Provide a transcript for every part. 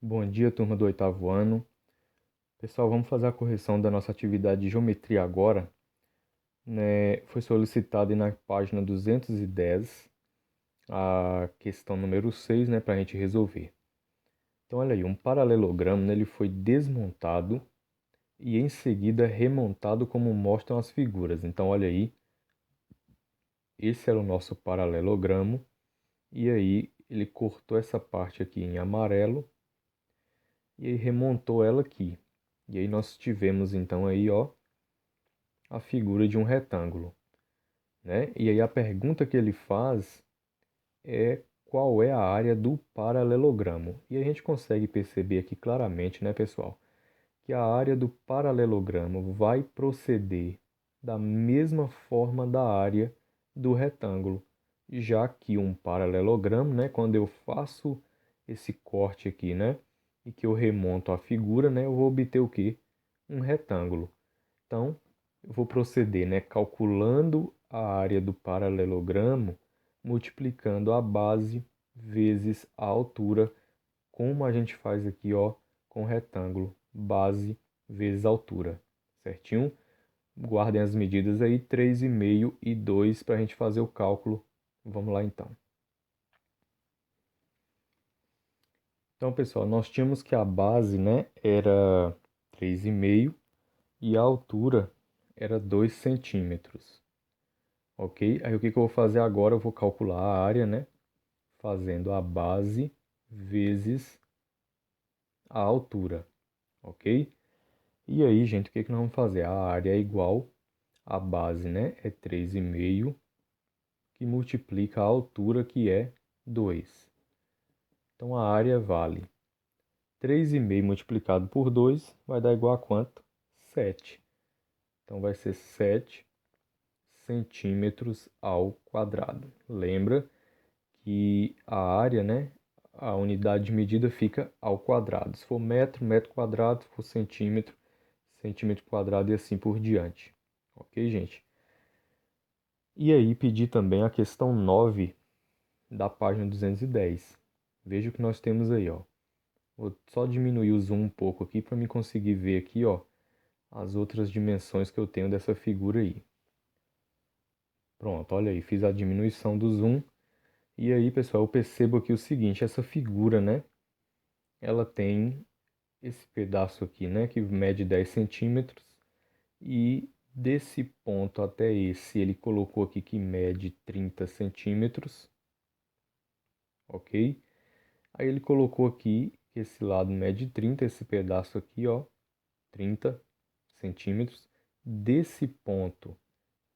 Bom dia, turma do oitavo ano. Pessoal, vamos fazer a correção da nossa atividade de geometria agora. Foi solicitado na página 210 a questão número 6, para a gente resolver. Então, olha aí, um paralelogramo, ele foi desmontado e em seguida remontado como mostram as figuras. Então, olha aí, esse era o nosso paralelogramo e aí ele cortou essa parte aqui em amarelo e aí remontou ela aqui. E aí nós tivemos então aí, ó, a figura de um retângulo, né? E aí a pergunta que ele faz é qual é a área do paralelogramo. E a gente consegue perceber aqui claramente, né, pessoal, que a área do paralelogramo vai proceder da mesma forma da área do retângulo, já que um paralelogramo, né, quando eu faço esse corte aqui, né, e que eu remonto a figura, né, eu vou obter o quê? Um retângulo. Então, eu vou proceder, né, calculando a área do paralelogramo, multiplicando a base vezes a altura, como a gente faz aqui, ó, com o retângulo, base vezes altura, certinho? Guardem as medidas aí, 3,5 e 2 para a gente fazer o cálculo. Vamos lá então. Então, pessoal, nós tínhamos que a base, né, era 3,5 e a altura era 2 centímetros. Ok? Aí o que eu vou fazer agora? Eu vou calcular a área, né? Fazendo a base vezes a altura. Ok? E aí, gente, o que nós vamos fazer? A área é igual, a base, né? É 3,5, que multiplica a altura, que é 2. Então, a área vale 3,5 multiplicado por 2 vai dar igual a quanto? 7. Então, vai ser 7 centímetros ao quadrado. Lembra que a área, né, a unidade de medida fica ao quadrado. Se for metro, metro quadrado, se for centímetro, centímetro quadrado e assim por diante. Ok, gente? E aí pedi também a questão 9 da página 210. Veja o que nós temos aí, ó. Vou só diminuir o zoom um pouco aqui para me conseguir ver aqui, ó, as outras dimensões que eu tenho dessa figura aí. Pronto, olha aí, fiz a diminuição do zoom. E aí, pessoal, eu percebo aqui o seguinte, essa figura, né, ela tem esse pedaço aqui, né, que mede 10 centímetros, e desse ponto até esse, ele colocou aqui que mede 30 centímetros, ok? Aí ele colocou aqui que esse lado mede 30, esse pedaço aqui, ó, 30 centímetros. Desse ponto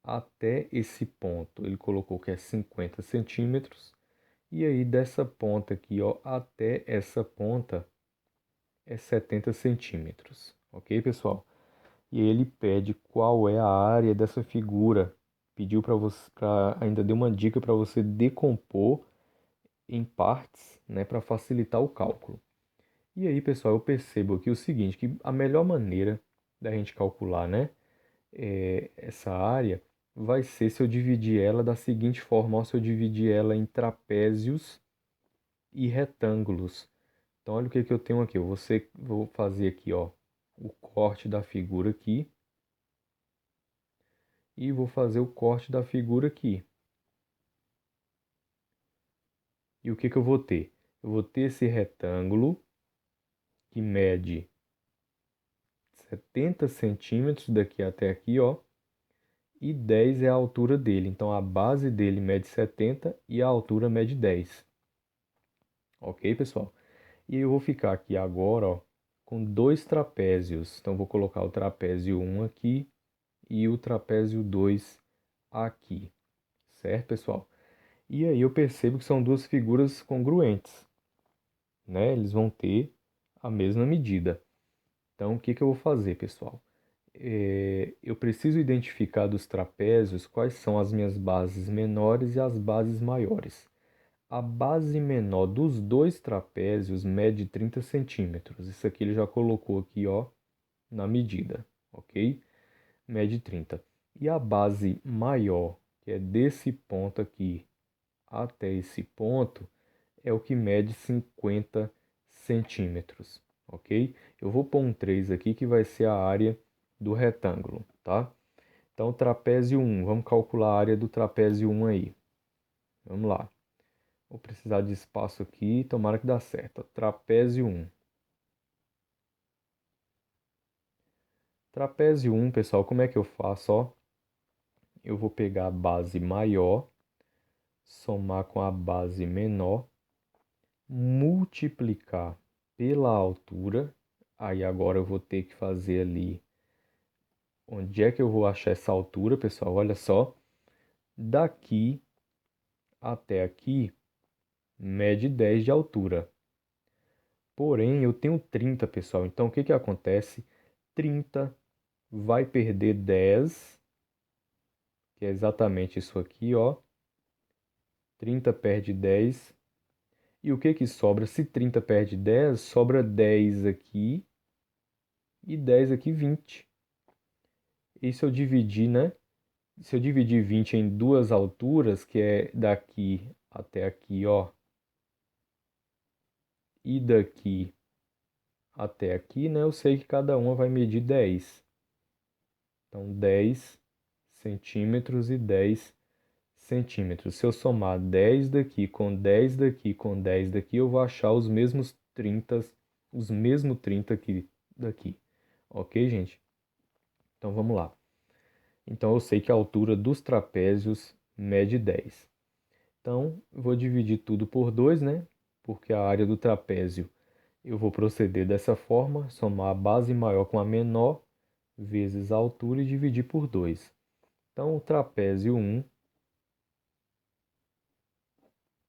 até esse ponto, ele colocou que é 50 centímetros, e aí dessa ponta aqui, ó, até essa ponta é 70 centímetros, ok, pessoal? E ele pede qual é a área dessa figura. Pediu para você, ainda deu uma dica para você decompor em partes, né, para facilitar o cálculo. E aí, pessoal, eu percebo aqui o seguinte, que a melhor maneira da gente calcular, né, essa área vai ser se eu dividir ela da seguinte forma, ó, se eu dividir ela em trapézios e retângulos. Então, olha o que eu tenho aqui. Vou fazer aqui, ó, o corte da figura aqui. E vou fazer o corte da figura aqui. E o que eu vou ter? Eu vou ter esse retângulo que mede 70 centímetros daqui até aqui, ó. E 10 é a altura dele. Então, a base dele mede 70 e a altura mede 10. Ok, pessoal? E eu vou ficar aqui agora, ó, com dois trapézios. Então, vou colocar o trapézio 1 aqui e o trapézio 2 aqui. Certo, pessoal? E aí eu percebo que são duas figuras congruentes, né? Eles vão ter a mesma medida. Então, o que eu vou fazer, pessoal? Eu preciso identificar dos trapézios quais são as minhas bases menores e as bases maiores. A base menor dos dois trapézios mede 30 centímetros. Isso aqui ele já colocou aqui, ó, na medida, ok? Mede 30. E a base maior, que é desse ponto aqui até esse ponto, é o que mede 50 centímetros, ok? Eu vou pôr um 3 aqui, que vai ser a área do retângulo, tá? Então, trapézio 1, vamos calcular a área do trapézio 1 aí. Vamos lá. Vou precisar de espaço aqui, tomara que dá certo. Trapézio 1. Trapézio 1, pessoal, como é que eu faço? Ó, eu vou pegar a base maior, somar com a base menor, multiplicar pela altura. Aí agora eu vou ter que fazer ali. Onde é que eu vou achar essa altura, pessoal? Olha só. Daqui até aqui, mede 10 de altura. Porém, eu tenho 30, pessoal. Então, o que que acontece? 30 vai perder 10, que é exatamente isso aqui, ó. 30 perde 10. E o que que sobra? Se 30 perde 10, sobra 10 aqui e 10 aqui, 20. E se eu dividir, né? Se eu dividir 20 em duas alturas, que é daqui até aqui, ó, e daqui até aqui, né? Eu sei que cada uma vai medir 10. Então, 10 centímetros e 10 centímetros. Se eu somar 10 daqui com 10 daqui com 10 daqui, eu vou achar os mesmos 30 aqui daqui. Ok, gente? Então, vamos lá. Então, eu sei que a altura dos trapézios mede 10. Então, vou dividir tudo por 2, né? Porque a área do trapézio eu vou proceder dessa forma, somar a base maior com a menor, vezes a altura e dividir por 2. Então, o trapézio 1,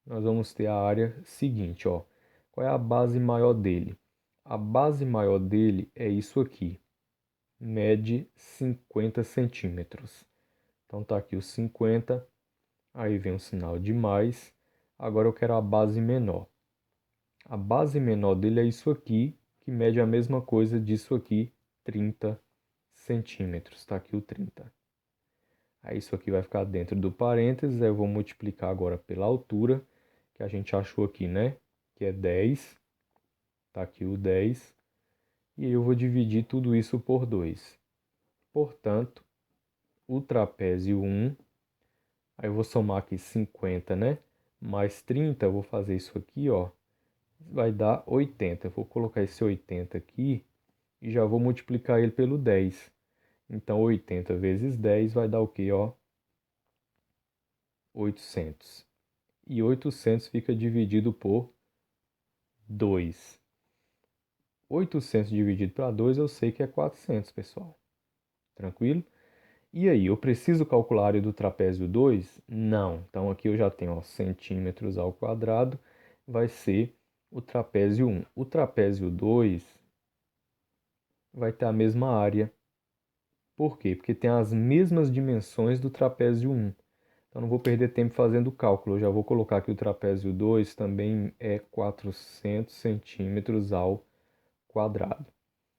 nós vamos ter a área seguinte, ó. Qual é a base maior dele? A base maior dele é isso aqui, mede 50 centímetros. Então, tá aqui os 50, aí vem o sinal de mais. Agora eu quero a base menor. A base menor dele é isso aqui, que mede a mesma coisa disso aqui, 30 centímetros. Está aqui o 30. Aí isso aqui vai ficar dentro do parênteses, aí eu vou multiplicar agora pela altura, que a gente achou aqui, né? Que é 10. Está aqui o 10. E eu vou dividir tudo isso por 2. Portanto, o trapézio 1, aí eu vou somar aqui 50, né? Mais 30, eu vou fazer isso aqui, ó. Vai dar 80. Eu vou colocar esse 80 aqui e já vou multiplicar ele pelo 10. Então, 80 vezes 10 vai dar o quê, ó? 800. E 800 fica dividido por 2. 800 dividido para 2 eu sei que é 400, pessoal. Tranquilo? E aí, eu preciso calcular a área do trapézio 2? Não. Então, aqui eu já tenho, ó, centímetros ao quadrado, vai ser o trapézio 1. O trapézio 2 vai ter a mesma área. Por quê? Porque tem as mesmas dimensões do trapézio 1. Então, não vou perder tempo fazendo o cálculo. Eu já vou colocar que o trapézio 2 também é 400 centímetros ao quadrado.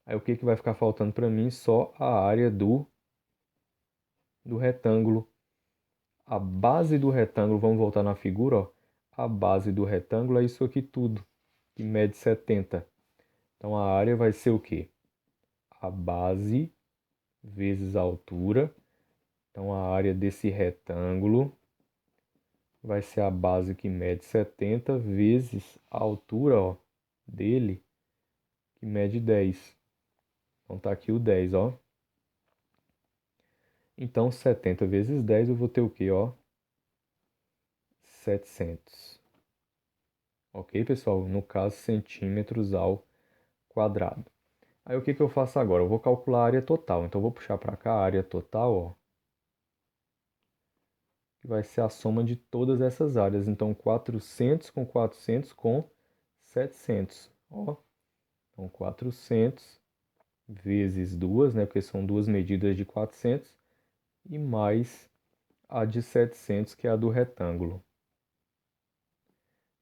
Aí, o que que vai ficar faltando para mim? Só a área do retângulo. A base do retângulo, vamos voltar na figura, ó. A base do retângulo é isso aqui tudo, que mede 70. Então, a área vai ser o quê? A base vezes a altura. Então, a área desse retângulo vai ser a base que mede 70 vezes a altura, ó, dele, que mede 10. Então, tá aqui o 10, ó. Então, 70 vezes 10 eu vou ter o quê, ó? 700. Ok, pessoal? No caso, centímetros ao quadrado. Aí, o que que eu faço agora? Eu vou calcular a área total. Então, eu vou puxar para cá a área total, ó, que vai ser a soma de todas essas áreas. Então, 400 com 400 com 700, ó. Então, 400 vezes 2, né, porque são duas medidas de 400, e mais a de 700, que é a do retângulo.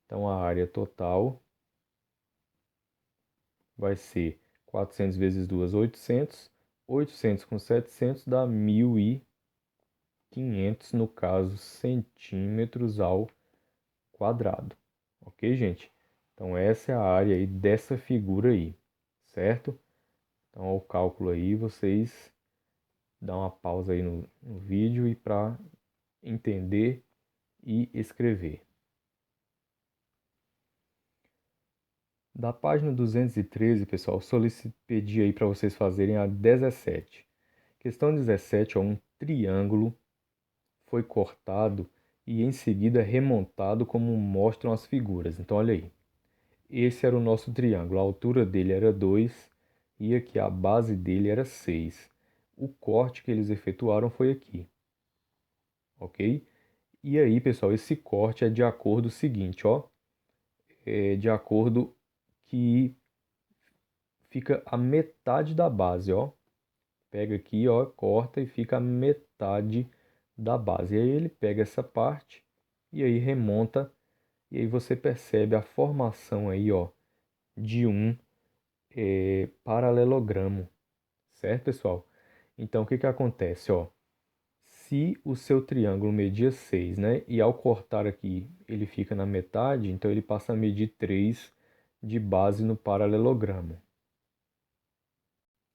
Então, a área total vai ser 400 vezes 2, 800. 800 com 700 dá 1.000 500, no caso, centímetros ao quadrado. Ok, gente? Então, essa é a área aí dessa figura aí, certo? Então, ao cálculo aí, vocês dão uma pausa aí no vídeo e para entender e escrever. Da página 213, pessoal, pedi aí para vocês fazerem a 17. Questão 17, ó, um triângulo foi cortado e em seguida remontado como mostram as figuras. Então, olha aí. Esse era o nosso triângulo. A altura dele era 2 e aqui a base dele era 6. O corte que eles efetuaram foi aqui. Ok? E aí, pessoal, esse corte é de acordo seguinte, ó. É de acordo que fica a metade da base, ó. Pega aqui, ó, corta e fica a metade da base. E aí ele pega essa parte e aí remonta e aí você percebe a formação aí, ó, de um paralelogramo, certo, pessoal? Então, o que que acontece, ó? Se o seu triângulo media 6, né, e ao cortar aqui ele fica na metade, então ele passa a medir 3 de base no paralelogramo.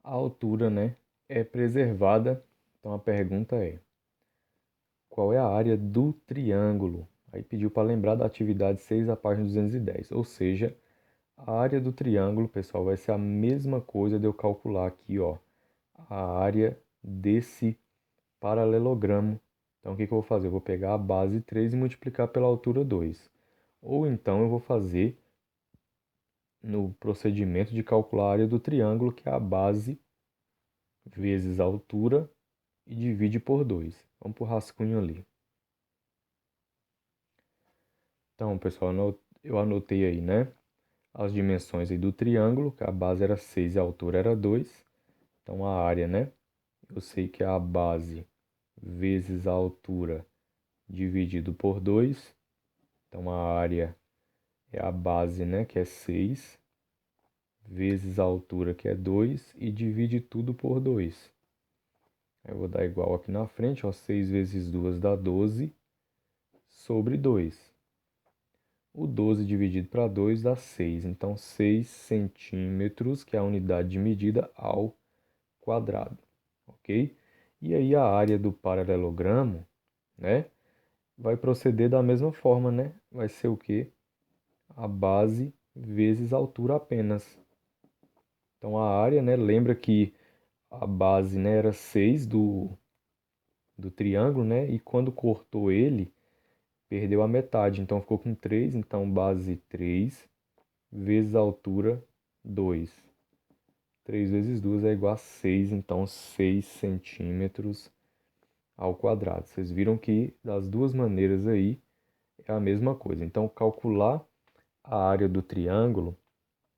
A altura, né, é preservada. Então a pergunta é: qual é a área do triângulo? Aí pediu para lembrar da atividade 6 da página 210. Ou seja, a área do triângulo, pessoal, vai ser a mesma coisa de eu calcular aqui, ó, a área desse paralelogramo. Então o que que eu vou fazer? Eu vou pegar a base 3 e multiplicar pela altura 2. Ou então eu vou fazer no procedimento de calcular a área do triângulo, que é a base vezes a altura e divide por 2. Vamos para o rascunho ali. Então, pessoal, eu anotei aí, né? As dimensões aí do triângulo, que a base era 6 e a altura era 2. Então, a área, né? Eu sei que é a base vezes a altura dividido por 2. Então, a área é a base, né? Que é 6, vezes a altura, que é 2, e divide tudo por 2. Eu vou dar igual aqui na frente, ó, 6 vezes 2 dá 12 sobre 2. O 12 dividido para 2 dá 6. Então, 6 centímetros, que é a unidade de medida, ao quadrado. Ok? E aí a área do paralelogramo, né, vai proceder da mesma forma, né? Vai ser o quê? A base vezes a altura apenas. Então, a área, né, lembra que a base, né, era 6 do triângulo, né? E quando cortou ele, perdeu a metade. Então, ficou com 3. Então, base 3 vezes a altura 2. 3 vezes 2 é igual a 6, então 6 centímetros ao quadrado. Vocês viram que das duas maneiras aí é a mesma coisa. Então, calcular a área do triângulo,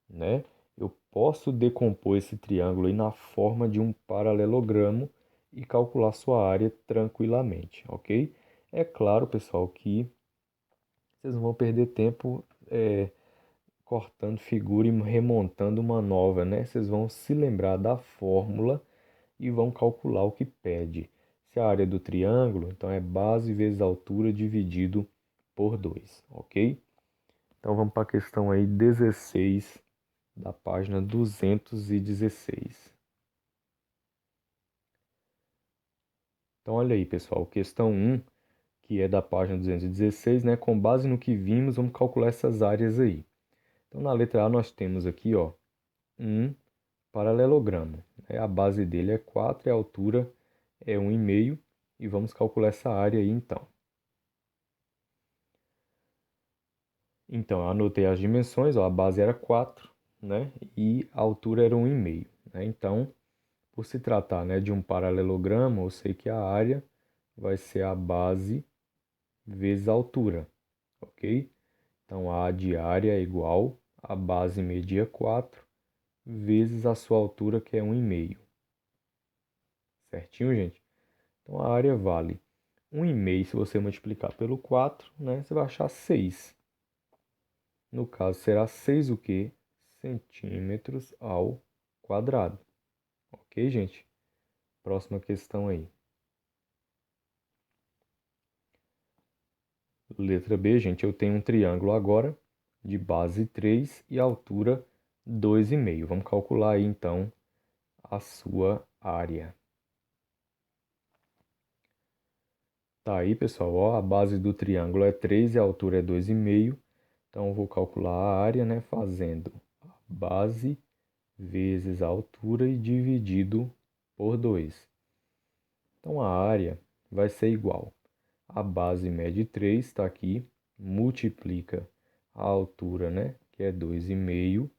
né? Eu posso decompor esse triângulo aí na forma de um paralelogramo e calcular sua área tranquilamente, ok? É claro, pessoal, que vocês não vão perder tempo cortando figura e remontando uma nova, né? Vocês vão se lembrar da fórmula e vão calcular o que pede. Se a área do triângulo, então é base vezes altura dividido por 2, ok? Então vamos para a questão aí 16 da página 216. Então olha aí, pessoal, questão 1, que é da página 216, né? Com base no que vimos, vamos calcular essas áreas aí. Então na letra A nós temos aqui, ó, um paralelogramo, né? A base dele é 4 e a altura é 1,5 e vamos calcular essa área aí então. Então, eu anotei as dimensões, ó, a base era 4, né? E a altura era 1,5, né? Então, por se tratar, né, de um paralelogramo, eu sei que a área vai ser a base vezes a altura, ok? Então, a de área é igual a base media 4 vezes a sua altura, que é 1,5. Certinho, gente? Então, a área vale 1,5 se você multiplicar pelo 4, né? Você vai achar 6. No caso, será 6 o quê? Centímetros ao quadrado. Ok, gente? Próxima questão aí. Letra B, gente, eu tenho um triângulo agora de base 3 e altura 2,5. Vamos calcular aí, então, a sua área. Tá aí, pessoal, ó, a base do triângulo é 3 e a altura é 2,5. Então, eu vou calcular a área, né, fazendo a base vezes a altura e dividido por 2. Então, a área vai ser igual. A base mede 3, está aqui, multiplica a altura, né, que é 2,5,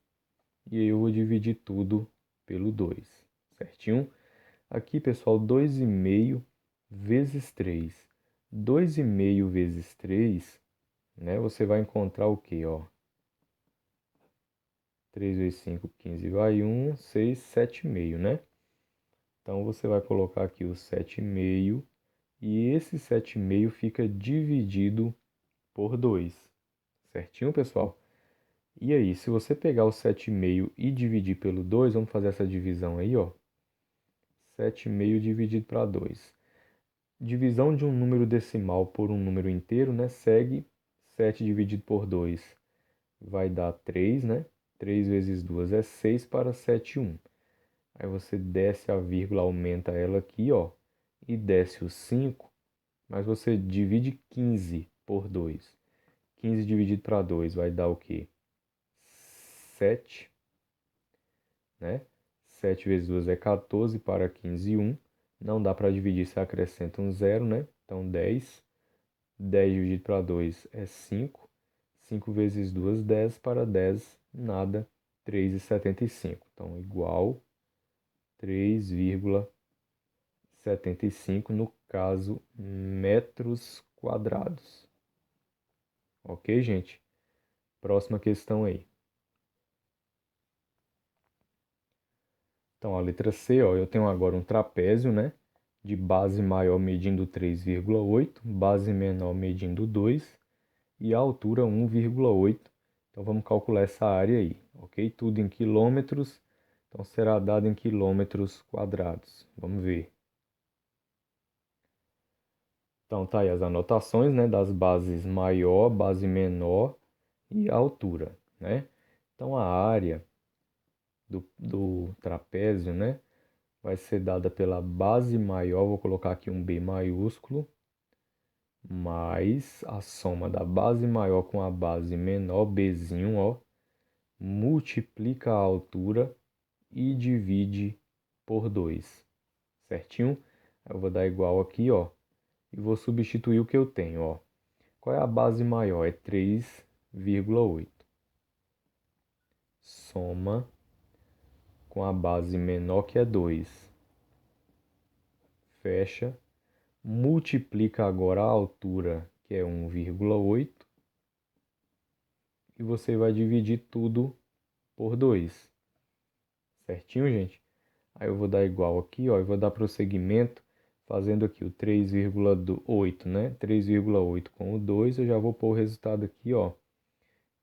e aí eu vou dividir tudo pelo 2, certinho? Aqui, pessoal, 2,5 vezes 3. 2,5 vezes 3, né, você vai encontrar o quê, ó? 3 vezes 5, 15, vai 1, 6, 7,5, né? Então, você vai colocar aqui o 7,5, e esse 7,5 fica dividido por 2, certinho, pessoal? E aí, se você pegar o 7,5 e dividir pelo 2, vamos fazer essa divisão aí, ó. 7,5 dividido para 2. Divisão de um número decimal por um número inteiro, né? Segue 7 dividido por 2 vai dar 3, né? 3 vezes 2 é 6 para 7, 1. Aí você desce a vírgula, aumenta ela aqui, ó. E desce o 5, mas você divide 15 por 2. 15 dividido para 2 vai dar o quê? 7, né? 7 vezes 2 é 14, para 15, 1. Não dá para dividir, você acrescenta um zero, né? Então, 10. 10 dividido para 2 é 5. 5 vezes 2, 10, para 10, nada, 3,75. Então, igual 3,75, no caso, metros quadrados. Ok, gente? Próxima questão aí. Então, a letra C, ó, eu tenho agora um trapézio, né? De base maior medindo 3,8, base menor medindo 2 e a altura 1,8. Então, vamos calcular essa área aí, ok? Tudo em quilômetros, então será dado em quilômetros quadrados. Vamos ver. Então, tá aí as anotações, né? Das bases maior, base menor e a altura, né? Então, a área do trapézio, né? Vai ser dada pela base maior, vou colocar aqui um B maiúsculo, mais a soma da base maior com a base menor, Bzinho, ó, multiplica a altura e divide por 2, certinho? Eu vou dar igual aqui, ó, e vou substituir o que eu tenho, ó. Qual é a base maior? É 3,8. Soma com a base menor, que é 2. Fecha. Multiplica agora a altura, que é 1,8, e você vai dividir tudo por 2. Certinho, gente? Aí eu vou dar igual aqui, ó, e vou dar prosseguimento fazendo aqui o 3,8, né? 3,8 com o 2, eu já vou pôr o resultado aqui, ó,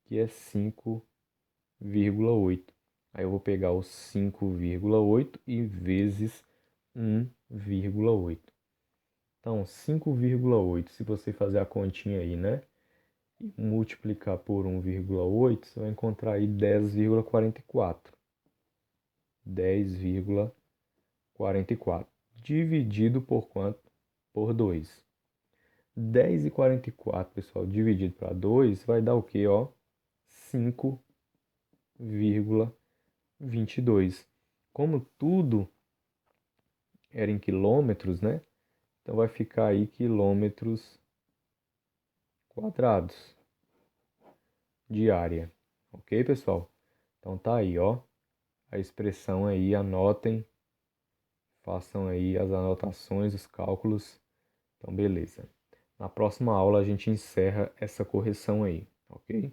que é 5,8. Aí eu vou pegar o 5,8 e vezes 1,8. Então, 5,8, se você fazer a continha aí, né? E multiplicar por 1,8, você vai encontrar aí 10,44. 10,44. Dividido por quanto? Por 2. 10,44, pessoal, dividido para 2 vai dar o quê, ó? 5,22. Como tudo era em quilômetros, né? Então vai ficar aí quilômetros quadrados de área. Ok, pessoal? Então tá aí, ó, a expressão aí, anotem, façam aí as anotações, os cálculos. Então, beleza. Na próxima aula a gente encerra essa correção aí, ok?